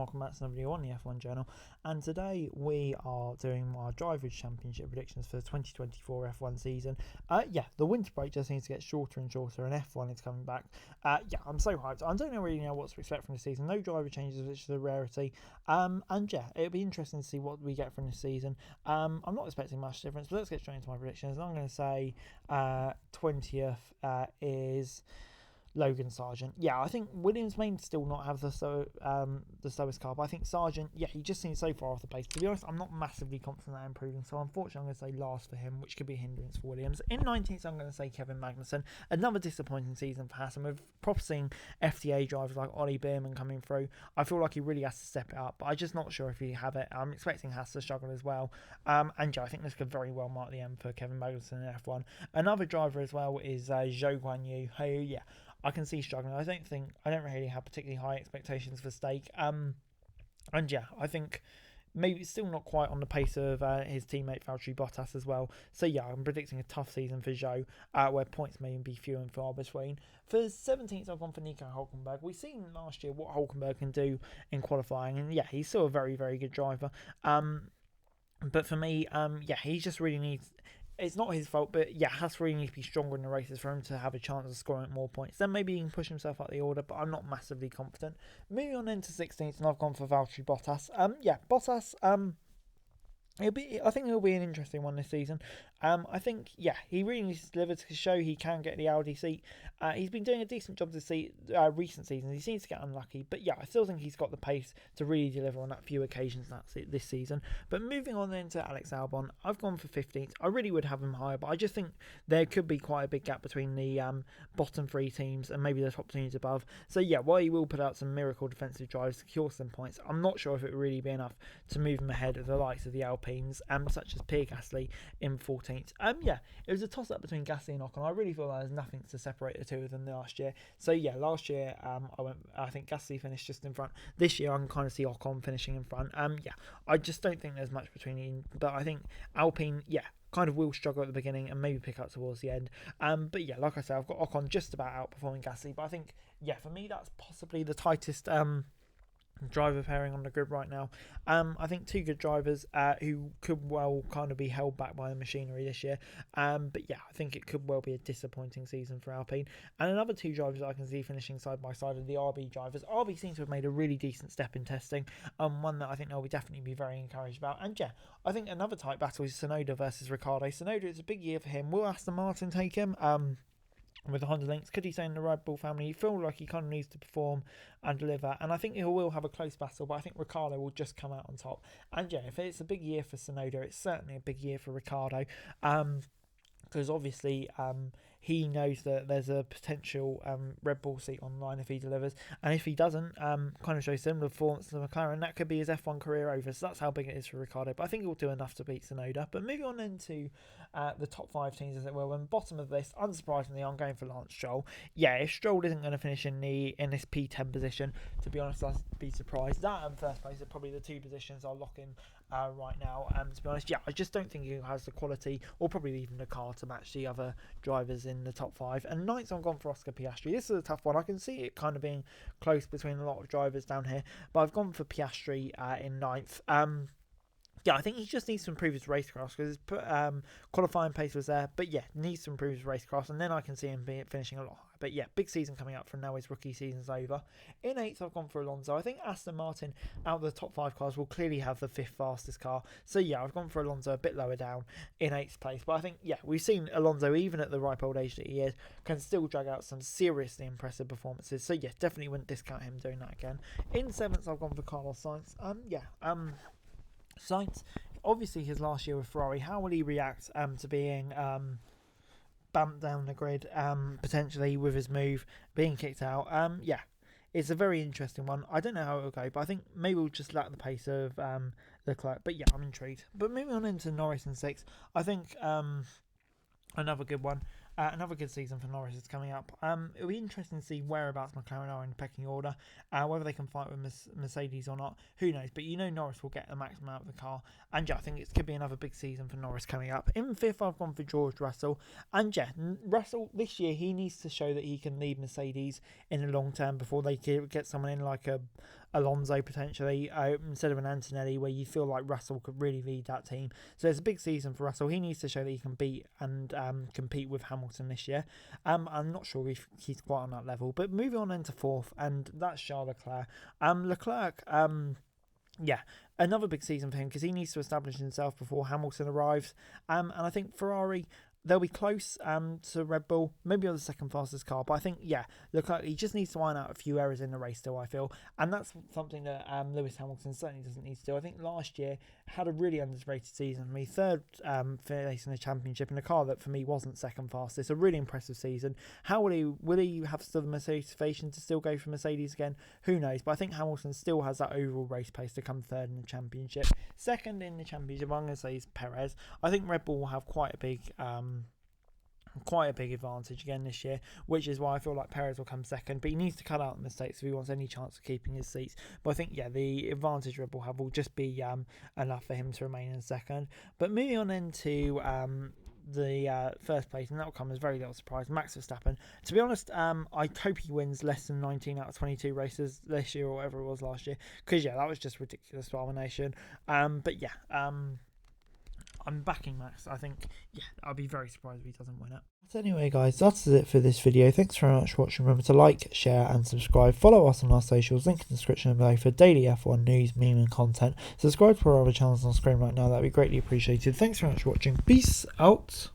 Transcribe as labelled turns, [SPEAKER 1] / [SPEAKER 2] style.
[SPEAKER 1] welcome back to another video on the F1 Journal, and today we are doing our Drivers' Championship predictions for the 2024 F1 season. The winter break just seems to get shorter and shorter, and F1 is coming back. I'm so hyped. I don't really know what to expect from the season. No driver changes, which is a rarity. It'll be interesting to see what we get from this season. I'm not expecting much difference, but let's get straight into my predictions. I'm going to say 20th is Logan Sargent. I think Williams may still not have the slowest car, but I think Sargent, he just seems so far off the pace. To be honest, I'm not massively confident that improving, so unfortunately I'm going to say last for him, which could be a hindrance for Williams. In 19th, I'm going to say Kevin Magnussen. Another disappointing season for Haas, and with promising FTA drivers like Ollie Bearman coming through, I feel like he really has to step it up, but I'm just not sure if he have it. I'm expecting Haas to struggle as well. I think this could very well mark the end for Kevin Magnussen in F1. Another driver as well is Zhou Guanyu, who, I can see struggling. I don't really have particularly high expectations for Stake. I think maybe still not quite on the pace of his teammate Valtteri Bottas as well. So I'm predicting a tough season for Zhou, where points may be few and far between. For 17th, I've gone for Nico Hülkenberg. We've seen last year what Hülkenberg can do in qualifying, and he's still a very, very good driver. But for me, he just really needs. It's not his fault, but Haas really needs to be stronger in the races for him to have a chance of scoring more points. Then maybe he can push himself up the order, but I'm not massively confident. Moving on into 16th, and I've gone for Valtteri Bottas. Bottas. I think it'll be an interesting one this season. I think, he really needs to deliver to show he can get the Audi seat. He's been doing a decent job this recent seasons. He seems to get unlucky, but I still think he's got the pace to really deliver on that few occasions this season. But moving on then to Alex Albon, I've gone for 15th. I really would have him higher, but I just think there could be quite a big gap between the bottom three teams and maybe the top teams above. So while he will put out some miracle defensive drives, secure some points, I'm not sure if it would really be enough to move him ahead of the likes of the Alpines, such as Pierre Gasly in 14th. It was a toss-up between Gasly and Ocon. I really feel like there's nothing to separate the two of them last year. So last year I think Gasly finished just in front. This year I can kind of see Ocon finishing in front. I just don't think there's much between them, but I think Alpine, kind of will struggle at the beginning and maybe pick up towards the end. Like I said, I've got Ocon just about outperforming Gasly, but I think, for me that's possibly the tightest driver pairing on the grid right now. I think two good drivers who could well kind of be held back by the machinery this year. I think it could well be a disappointing season for Alpine. And another two drivers that I can see finishing side by side are the RB drivers. RB seems to have made a really decent step in testing, one that I think they'll definitely be very encouraged about. And I think another tight battle is Tsunoda versus Ricciardo. Tsunoda, it's a big year for him. Will Aston Martin take him? With the Honda links, could he stay in the Red Bull family? He feels like he kind of needs to perform and deliver, and I think he will have a close battle, but I think Ricciardo will just come out on top. And if it's a big year for Tsunoda, it's certainly a big year for Ricciardo, because obviously he knows that there's a potential Red Bull seat online if he delivers, and if he doesn't, kind of shows similar performance to McLaren, that could be his F1 career over. So that's how big it is for Ricciardo, but I think he'll do enough to beat Tsunoda. But moving on into the top five teams, as it were, and bottom of this, unsurprisingly, I'm going for Lance Stroll. If Stroll isn't going to finish in this P10 position, to be honest, I'd be surprised. That and first place are probably the two positions I'll lock in right now. To be honest, I just don't think he has the quality or probably even the car to match the other drivers in the top five. And ninth, I've gone for Oscar Piastri. This is a tough one. I can see it kind of being close between a lot of drivers down here, but I've gone for Piastri in ninth. I think he just needs to improve his racecraft, because his qualifying pace was there, but needs to improve his racecraft, and then I can see him finishing a lot higher. But big season coming up from now. His rookie season's over. In 8th, I've gone for Alonso. I think Aston Martin, out of the top 5 cars, will clearly have the 5th fastest car. So I've gone for Alonso a bit lower down in 8th place. But I think, we've seen Alonso, even at the ripe old age that he is, can still drag out some seriously impressive performances. So definitely wouldn't discount him doing that again. In 7th, I've gone for Carlos Sainz. Sainz, obviously his last year with Ferrari, how will he react to being bumped down the grid, potentially with his move being kicked out? It's a very interesting one. I don't know how it will go, but I think maybe we'll just lack the pace of Leclerc. But I'm intrigued. But moving on into Norris in 6th, I think another good one. Another good season for Norris is coming up. It'll be interesting to see whereabouts McLaren are in the pecking order, whether they can fight with Mercedes or not. Who knows? But Norris will get the maximum out of the car. And I think it could be another big season for Norris coming up. In 5th, I've gone for George Russell. And Russell, this year, he needs to show that he can lead Mercedes in the long term before they get someone in like a Alonso potentially instead of an Antonelli, where you feel like Russell could really lead that team. So it's a big season for Russell. He needs to show that he can beat and compete with Hamilton this year. I'm not sure if he's quite on that level. But moving on into fourth, and that's Charles Leclerc. Leclerc, yeah, another big season for him because he needs to establish himself before Hamilton arrives. And I think Ferrari, they'll be close to Red Bull, maybe on the second fastest car. But I think, yeah, Leclerc, he just needs to iron out a few errors in the race still, I feel. And that's something that Lewis Hamilton certainly doesn't need to do. I think last year had a really underrated season. I mean, third place in the championship in a car that for me wasn't second fastest. A really impressive season. How will he have still the motivation to still go for Mercedes again? Who knows? But I think Hamilton still has that overall race pace to come third in the championship. Second in the championship, I'm going to say, is Perez. I think Red Bull will have quite a big advantage again this year, which is why I feel like Perez will come second, but he needs to cut out the mistakes if he wants any chance of keeping his seats. But I think, yeah, the advantage Red Bull have will just be enough for him to remain in second. But moving on into the first place, and that will come as very little surprise, Max Verstappen. To be honest, I hope he wins less than 19 out of 22 races this year or whatever it was last year, because yeah, that was just ridiculous domination. But yeah, I'm backing Max. I think, yeah, I'll be very surprised if he doesn't win it. But anyway, guys, that's it for this video. Thanks very much for watching. Remember to like, share and subscribe. Follow us on our socials. Link in the description below for daily F1 news, meme and content. Subscribe to our other channels on screen right now. That'd be greatly appreciated. Thanks very much for watching. Peace out.